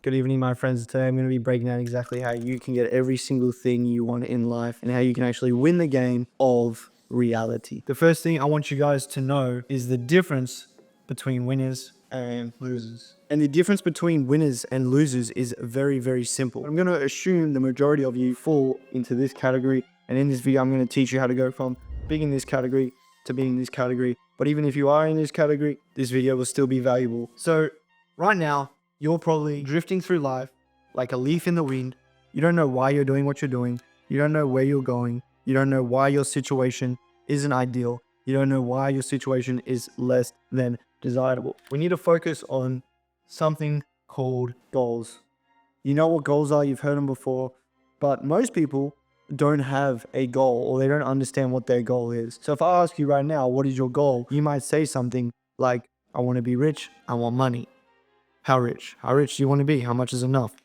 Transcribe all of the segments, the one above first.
Good evening, my friends. Today I'm going to be breaking down exactly how you can get every single thing you want in life and how you can actually win the game of reality. The first thing I want you guys to know is the difference between winners and losers. And the difference between winners and losers is very, very simple. I'm going to assume the majority of you fall into this category. And in this video, I'm going to teach you how to go from being in this category to being in this category. But even if you are in this category, this video will still be valuable. So right now, you're probably drifting through life like a leaf in the wind. You don't know why you're doing what you're doing. You don't know where you're going. You don't know why your situation isn't ideal. You don't know why your situation is less than desirable. We need to focus on something called goals. You know what goals are, you've heard them before, but most people don't have a goal or they don't understand what their goal is. So if I ask you right now, what is your goal? You might say something like, I want to be rich, I want money. How rich? How rich do you want to be? How much is enough?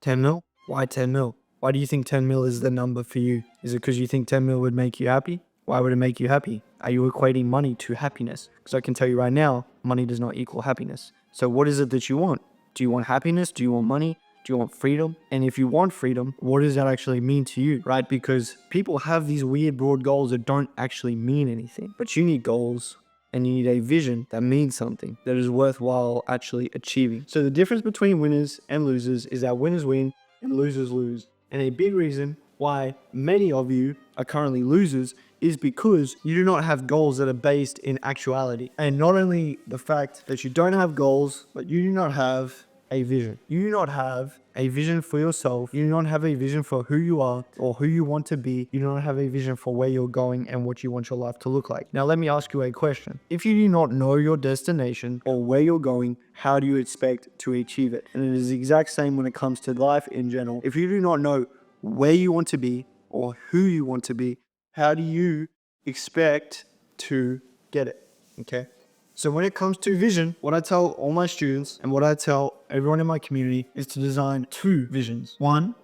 10 mil? Why 10 mil? Why do you think 10 mil is the number for you? Is it because you think 10 mil would make you happy? Why would it make you happy? Are you equating money to happiness? Because I can tell you right now, money does not equal happiness. So what is it that you want? Do you want happiness? Do you want money? Do you want freedom? And if you want freedom, what does that actually mean to you, right? Because people have these weird broad goals that don't actually mean anything. But you need goals. And you need a vision that means something, that is worthwhile actually achieving. So the difference between winners and losers is that winners win and losers lose. And a big reason why many of you are currently losers is because you do not have goals that are based in actuality. And not only the fact that you don't have goals, but you do not have a vision. You do not have a vision for yourself. You do not have a vision for who you are or who you want to be. You do not have a vision for where you're going and what you want your life to look like. Now, let me ask you a question. If you do not know your destination or where you're going, how do you expect to achieve it? And it is the exact same when it comes to life in general. If you do not know where you want to be or who you want to be, how do you expect to get it? Okay. So when it comes to vision, what I tell all my students and what I tell everyone in my community is to design two visions. One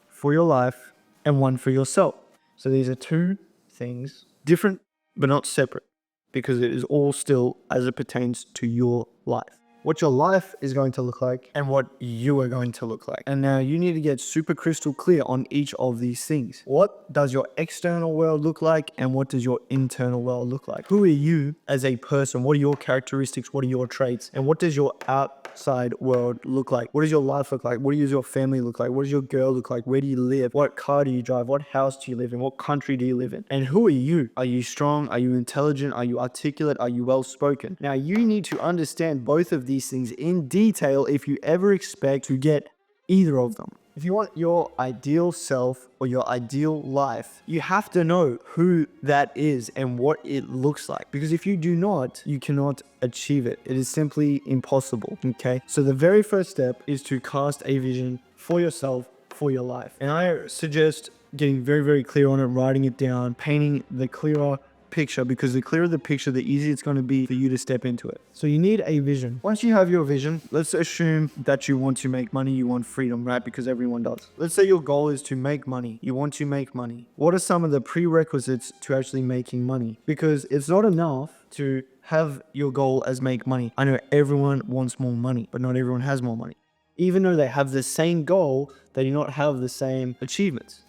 for your life and one for yourself. So these are two things, different but not separate, because it is all still as it pertains to your life. What your life is going to look like and what you are going to look like. And now you need to get super crystal clear on each of these things. What does your external world look like and what does your internal world look like? Who are you as a person? What are your characteristics? What are your traits? And what does your outside world look like? What does your life look like? What does your family look like? What does your girl look like? Where do you live? What car do you drive? What house do you live in? What country do you live in? And who are you? Are you strong? Are you intelligent? Are you articulate? Are you well spoken? Now you need to understand both of these things in detail if you ever expect to get either of them. If you want your ideal self or your ideal life, you have to know who that is and what it looks like. Because if you do not, you cannot achieve it. It is simply impossible, okay? So the very first step is to cast a vision for yourself, for your life. And I suggest getting very, very clear on it, writing it down, painting the clearer picture, because the clearer the picture, the easier it's going to be for you to step into it. So you need a vision. Once you have your vision, let's assume that you want to make money, you want freedom, right? Because everyone does. Let's say your goal is to make money. You want to make money. What are some of the prerequisites to actually making money? Because it's not enough to have your goal as make money. I know everyone wants more money, but not everyone has more money. Even though they have the same goal, they do not have the same achievements.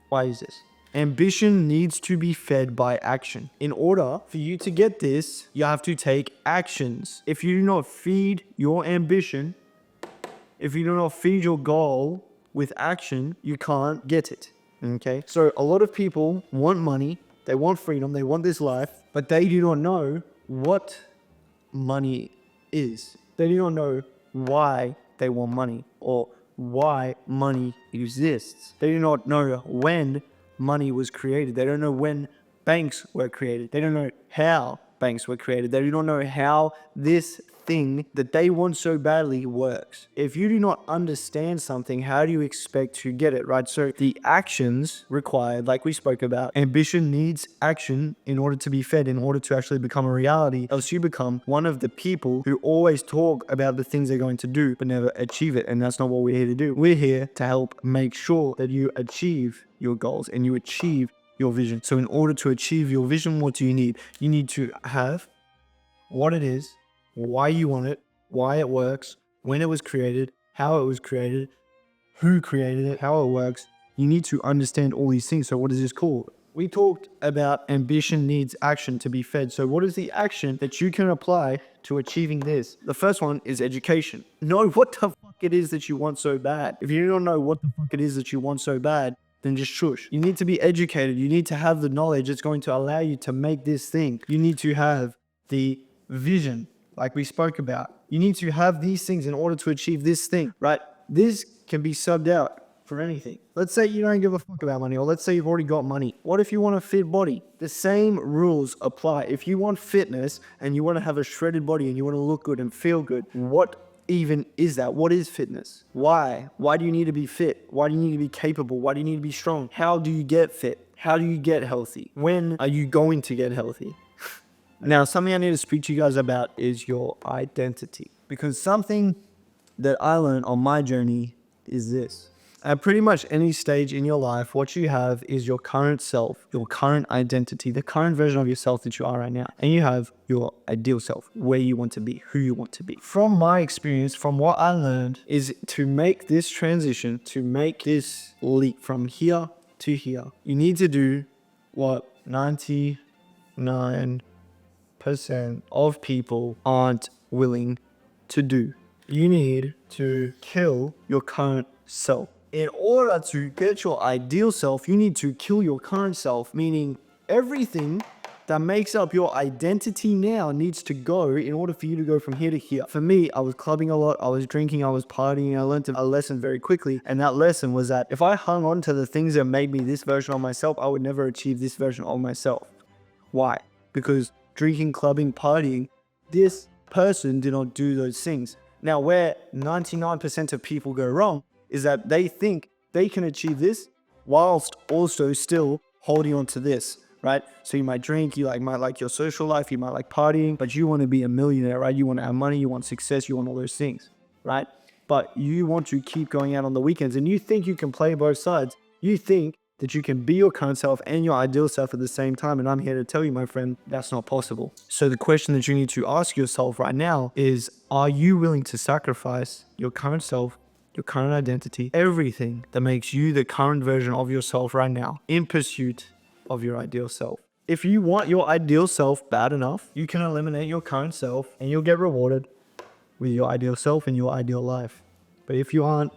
Why is this? Ambition needs to be fed by action. In order for you to get this, you have to take actions. If you do not feed your ambition, if you do not feed your goal with action, you can't get it. Okay? So a lot of people want money, they want freedom, they want this life, but they do not know what money is. They do not know why they want money or why money exists. They do not know when money was created. They don't know when banks were created. They don't know how banks were created. They do not know how this thing that they want so badly works. If you do not understand something, how do you expect to get it, right? So the actions required, like we spoke about, ambition needs action in order to be fed, in order to actually become a reality, else you become one of the people who always talk about the things they're going to do, but never achieve it. And that's not what we're here to do. We're here to help make sure that you achieve your goals and you achieve your vision. So in order to achieve your vision, what do you need? You need to have what it is, why you want it, why it works, when it was created, how it was created, who created it, how it works. You need to understand all these things. So what is this called? We talked about ambition needs action to be fed. So what is the action that you can apply to achieving this? The first one is education. Know what the fuck it is that you want so bad. If you don't know what the fuck it is that you want so bad, then just shush. You need to be educated. You need to have the knowledge that's going to allow you to make this thing. You need to have the vision, like we spoke about. You need to have these things in order to achieve this thing, right? This can be subbed out for anything. Let's say you don't give a fuck about money, or let's say you've already got money. What if you want a fit body? The same rules apply. If you want fitness and you want to have a shredded body and you want to look good and feel good, what even is that? What is fitness? Why? Why do you need to be fit? Why do you need to be capable? Why do you need to be strong? How do you get fit? How do you get healthy? When are you going to get healthy? Now, something I need to speak to you guys about is your identity. Because something that I learned on my journey is this. At pretty much any stage in your life, what you have is your current self, your current identity, the current version of yourself that you are right now. And you have your ideal self, where you want to be, who you want to be. From my experience, from what I learned, is to make this transition, to make this leap from here to here, you need to do what 99% of people aren't willing to do. You need to kill your current self. In order to get your ideal self, you need to kill your current self, meaning everything that makes up your identity now needs to go in order for you to go from here to here. For me, I was clubbing a lot, I was drinking, I was partying, I learned a lesson very quickly. And that lesson was that if I hung on to the things that made me this version of myself, I would never achieve this version of myself. Why? Because drinking, clubbing, partying, this person did not do those things. Now, where 99% of people go wrong is that they think they can achieve this whilst also still holding on to this, right? So you might drink, you might like your social life, you might like partying, but you want to be a millionaire, right? You want to have money, you want success, you want all those things, right? But you want to keep going out on the weekends and you think you can play both sides. You think that you can be your current self and your ideal self at the same time. And I'm here to tell you, my friend, that's not possible. So the question that you need to ask yourself right now is, are you willing to sacrifice your current self, your current identity, everything that makes you the current version of yourself right now in pursuit of your ideal self? If you want your ideal self bad enough, you can eliminate your current self and you'll get rewarded with your ideal self and your ideal life. But if you aren't,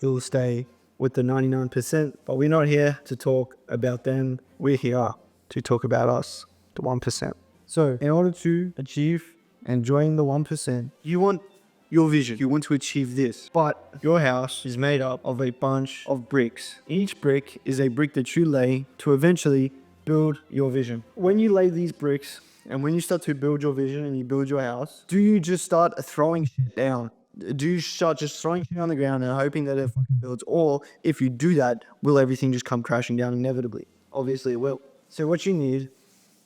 you'll stay with the 99%. But we're not here to talk about them. We're here to talk about us, the 1%. So in order to achieve and join the 1%, you want your vision. You want to achieve this, but your house is made up of a bunch of bricks. Each brick is a brick that you lay to eventually build your vision. When you lay these bricks and when you start to build your vision and you build your house, do you just start throwing shit down? Do you start just throwing shit on the ground and hoping that it fucking builds? Or if you do that, will everything just come crashing down inevitably? Obviously it will. So what you need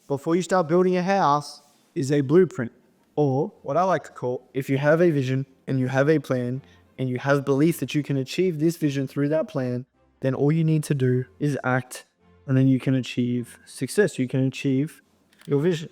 before you start building a house is a blueprint. Or what I like to call, if you have a vision and you have a plan and you have belief that you can achieve this vision through that plan, then all you need to do is act, and then you can achieve success. You can achieve your vision.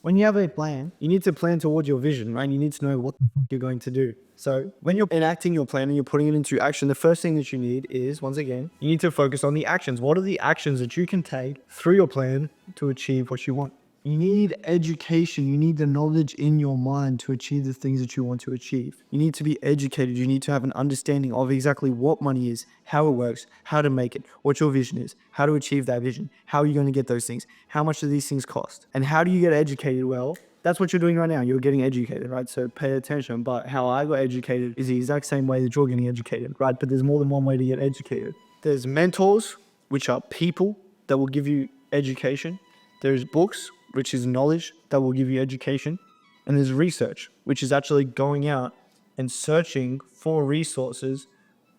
When you have a plan, you need to plan towards your vision, right? You need to know what the fuck you're going to do. So when you're enacting your plan and you're putting it into action, the first thing that you need is, once again, you need to focus on the actions. What are the actions that you can take through your plan to achieve what you want? You need education. You need the knowledge in your mind to achieve the things that you want to achieve. You need to be educated. You need to have an understanding of exactly what money is, how it works, how to make it, what your vision is, how to achieve that vision, how are you going to get those things, how much do these things cost, and how do you get educated? Well, that's what you're doing right now. You're getting educated, right? So pay attention. But how I got educated is the exact same way that you're getting educated, right? But there's more than one way to get educated. There's mentors, which are people that will give you education. There's books, which is knowledge that will give you education. And there's research, which is actually going out and searching for resources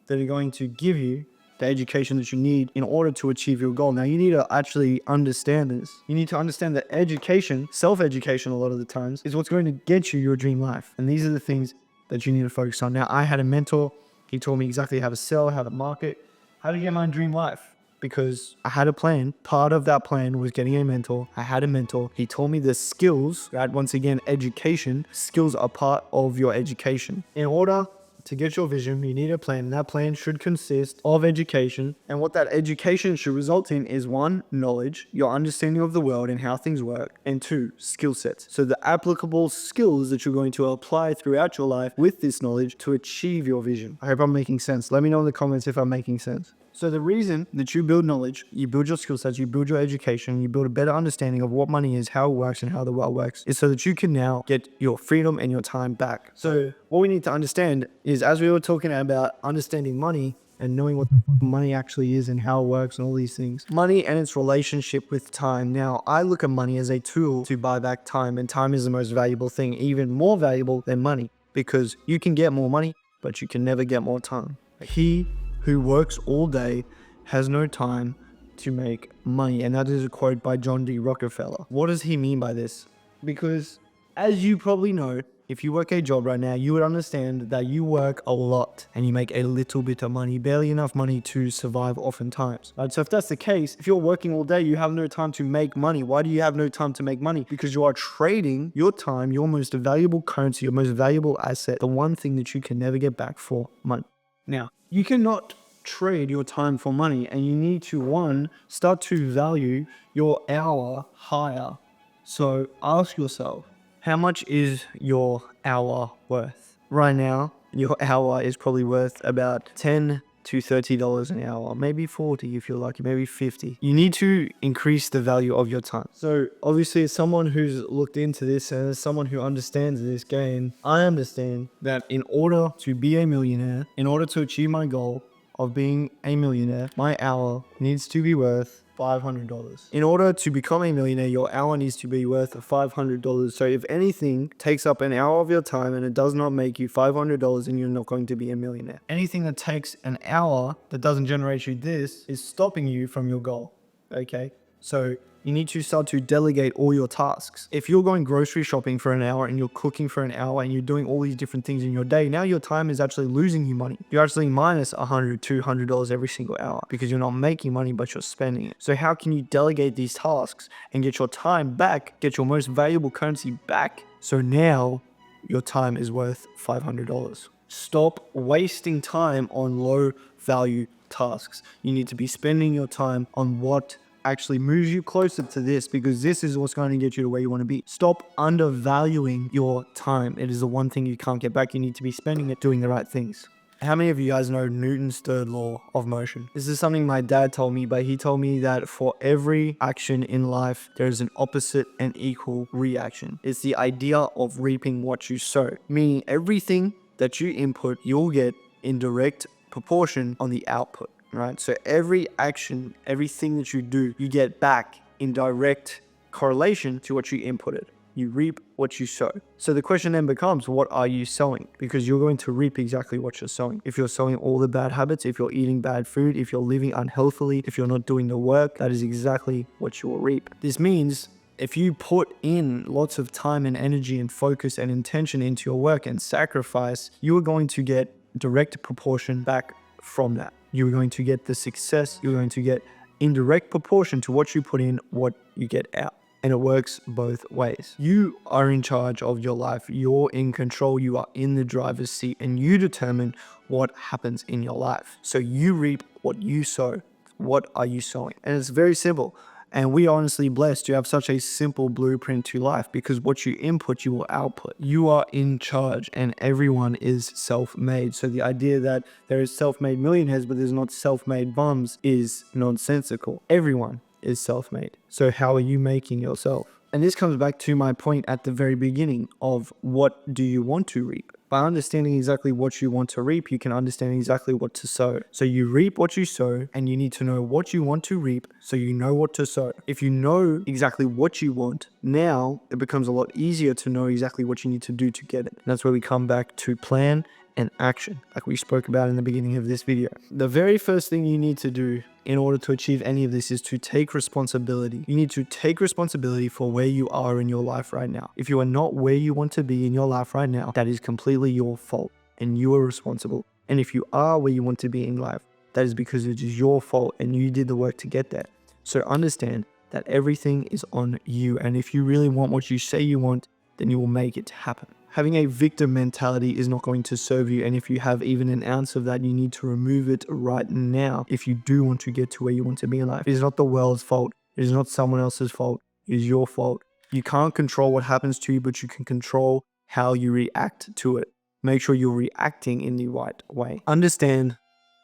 that are going to give you the education that you need in order to achieve your goal. Now, you need to actually understand this. You need to understand that education, self-education a lot of the times, is what's going to get you your dream life. And these are the things that you need to focus on. Now, I had a mentor. He taught me exactly how to sell, how to market, how to get my dream life. Because I had a plan. Part of that plan was getting a mentor. I had a mentor. He told me the skills, right? Once again, education. Skills are part of your education. In order to get your vision, you need a plan. And that plan should consist of education. And what that education should result in is 1, knowledge, your understanding of the world and how things work. And 2, skill sets. So the applicable skills that you're going to apply throughout your life with this knowledge to achieve your vision. I hope I'm making sense. Let me know in the comments if I'm making sense. So the reason that you build knowledge, you build your skill sets, you build your education, you build a better understanding of what money is, how it works, and how the world works, is so that you can now get your freedom and your time back. So what we need to understand is, as we were talking about understanding money and knowing what the fuck money actually is and how it works and all these things, money and its relationship with time. Now, I look at money as a tool to buy back time, and time is the most valuable thing, even more valuable than money, because you can get more money, but you can never get more time. He who works all day has no time to make money. And that is a quote by John D. Rockefeller. What does he mean by this? Because as you probably know, if you work a job right now, you would understand that you work a lot and you make a little bit of money, barely enough money to survive oftentimes. Right? So if that's the case, if you're working all day, you have no time to make money. Why do you have no time to make money? Because you are trading your time, your most valuable currency, your most valuable asset, the one thing that you can never get back, for money. Now, you cannot trade your time for money, and you need to, 1, start to value your hour higher. So ask yourself, how much is your hour worth? Right now, your hour is probably worth about $10 to $30 an hour, maybe 40 if you're lucky, maybe 50. You need to increase the value of your time. So obviously, as someone who's looked into this and as someone who understands this game, I understand that in order to be a millionaire, in order to achieve my goal of being a millionaire, my hour needs to be worth $500. In order to become a millionaire, your hour needs to be worth $500. So if anything takes up an hour of your time and it does not make you $500, then you're not going to be a millionaire. Anything that takes an hour that doesn't generate you this is stopping you from your goal. Okay? So you need to start to delegate all your tasks. If you're going grocery shopping for an hour and you're cooking for an hour and you're doing all these different things in your day, now your time is actually losing you money. You're actually minus $100, $200 every single hour because you're not making money, but you're spending it. So how can you delegate these tasks and get your time back, get your most valuable currency back? So now your time is worth $500. Stop wasting time on low value tasks. You need to be spending your time on what actually moves you closer to this, because this is what's going to get you to where you want to be. Stop undervaluing your time. It is the one thing you can't get back. You need to be spending it doing the right things. How many of you guys know Newton's third law of motion? This is something my dad told me, but he told me that for every action in life, there's an opposite and equal reaction. It's the idea of reaping what you sow, meaning everything that you input, you'll get in direct proportion on the output. Right? So every action, everything that you do, you get back in direct correlation to what you inputted. You reap what you sow. So the question then becomes, what are you sowing? Because you're going to reap exactly what you're sowing. If you're sowing all the bad habits, if you're eating bad food, if you're living unhealthily, if you're not doing the work, that is exactly what you will reap. This means if you put in lots of time and energy and focus and intention into your work and sacrifice, you are going to get direct proportion back from that. You're going to get the success, you're going to get in direct proportion to what you put in, what you get out. And it works both ways. You are in charge of your life. You're in control. You are in the driver's seat, and you determine what happens in your life. So you reap what you sow. What are you sowing? And it's very simple. And we are honestly blessed to have such a simple blueprint to life, because what you input, you will output. You are in charge, and everyone is self-made. So the idea that there is self-made millionaires, but there's not self-made bums, is nonsensical. Everyone is self-made. So how are you making yourself? And this comes back to my point at the very beginning of, what do you want to reap? By understanding exactly what you want to reap, you can understand exactly what to sow. So you reap what you sow, and you need to know what you want to reap so you know what to sow. If you know exactly what you want, now it becomes a lot easier to know exactly what you need to do to get it. And that's where we come back to plan and action, like we spoke about in the beginning of this video. The very first thing you need to do in order to achieve any of this is to take responsibility. You need to take responsibility for where you are in your life right now. If you are not where you want to be in your life right now, that is completely your fault, and you are responsible. And if you are where you want to be in life, that is because it is your fault and you did the work to get there. So understand that everything is on you, and if you really want what you say you want, then you will make it happen. Having a victim mentality is not going to serve you, and if you have even an ounce of that, you need to remove it right now if you do want to get to where you want to be in life. It is not the world's fault. It is not someone else's fault. It is your fault. You can't control what happens to you, but you can control how you react to it. Make sure you're reacting in the right way. Understand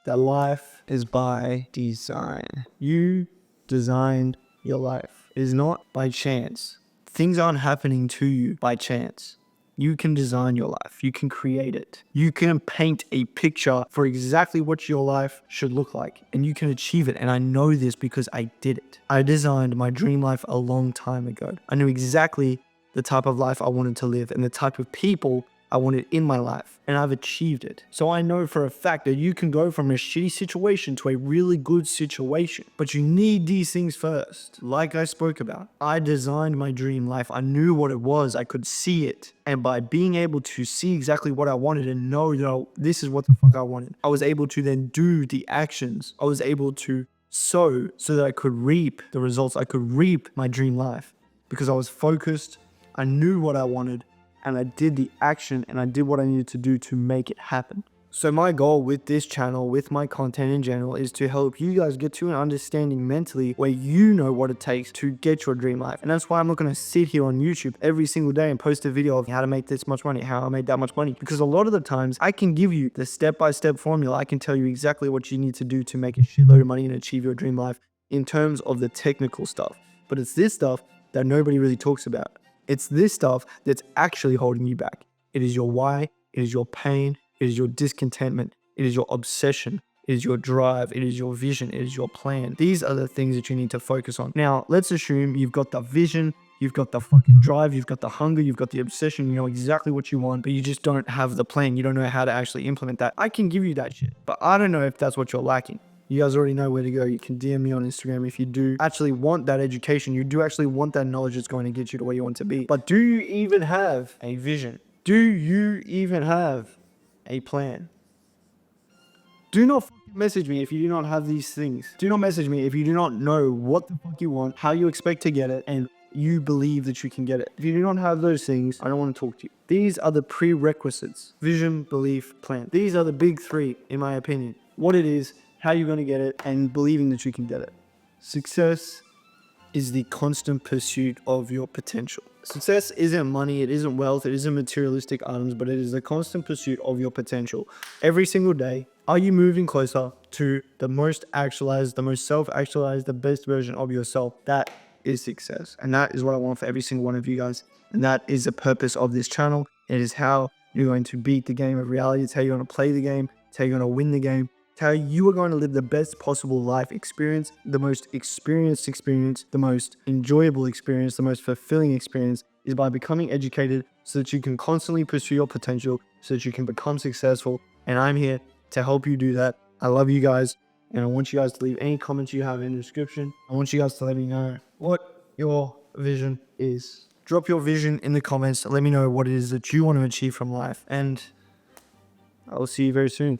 that life is by design. You designed your life. It is not by chance. Things aren't happening to you by chance. You can design your life. You can create it. You can paint a picture for exactly what your life should look like, and you can achieve it. And I know this because I did it. I designed my dream life a long time ago. I knew exactly the type of life I wanted to live and the type of people I wanted in my life, and I've achieved it. So I know for a fact that you can go from a shitty situation to a really good situation, but you need these things first. Like I spoke about, I designed my dream life. I knew what it was. I could see it. And by being able to see exactly what I wanted and know that this is what the fuck I wanted, I was able to then do the actions. I was able to sow so that I could reap the results. I could reap my dream life because I was focused. I knew what I wanted, and I did the action, and I did what I needed to do to make it happen. So my goal with this channel, with my content in general, is to help you guys get to an understanding mentally where you know what it takes to get your dream life. And that's why I'm not going to sit here on YouTube every single day and post a video of how to make this much money, how I made that much money. Because a lot of the times I can give you the step-by-step formula. I can tell you exactly what you need to do to make a shitload of money and achieve your dream life in terms of the technical stuff. But it's this stuff that nobody really talks about. It's this stuff that's actually holding you back. It is your why, it is your pain, it is your discontentment, it is your obsession, it is your drive, it is your vision, it is your plan. These are the things that you need to focus on. Now, let's assume you've got the vision, you've got the fucking drive, you've got the hunger, you've got the obsession, you know exactly what you want, but you just don't have the plan. You don't know how to actually implement that. I can give you that shit, but I don't know if that's what you're lacking. You guys already know where to go. You can DM me on Instagram if you do actually want that education. You do actually want that knowledge that's going to get you to where you want to be. But do you even have a vision? Do you even have a plan? Do not message me if you do not have these things. Do not message me if you do not know what the fuck you want, how you expect to get it, and you believe that you can get it. If you do not have those things, I don't want to talk to you. These are the prerequisites. Vision, belief, plan. These are the big three, in my opinion. What it is, how you're going to get it, and believing that you can get it. Success is the constant pursuit of your potential. Success isn't money, it isn't wealth, it isn't materialistic items, but it is the constant pursuit of your potential. Every single day, are you moving closer to the most actualized, the most self-actualized, the best version of yourself? That is success. And that is what I want for every single one of you guys. And that is the purpose of this channel. It is how you're going to beat the game of reality. It's how you're going to play the game. It's how you're going to win the game. It's how you are going to live the best possible life experience, the most experienced experience, the most enjoyable experience, the most fulfilling experience is by becoming educated so that you can constantly pursue your potential, so that you can become successful. And I'm here to help you do that. I love you guys. And I want you guys to leave any comments you have in the description. I want you guys to let me know what your vision is. Drop your vision in the comments. Let me know what it is that you want to achieve from life. And I will see you very soon.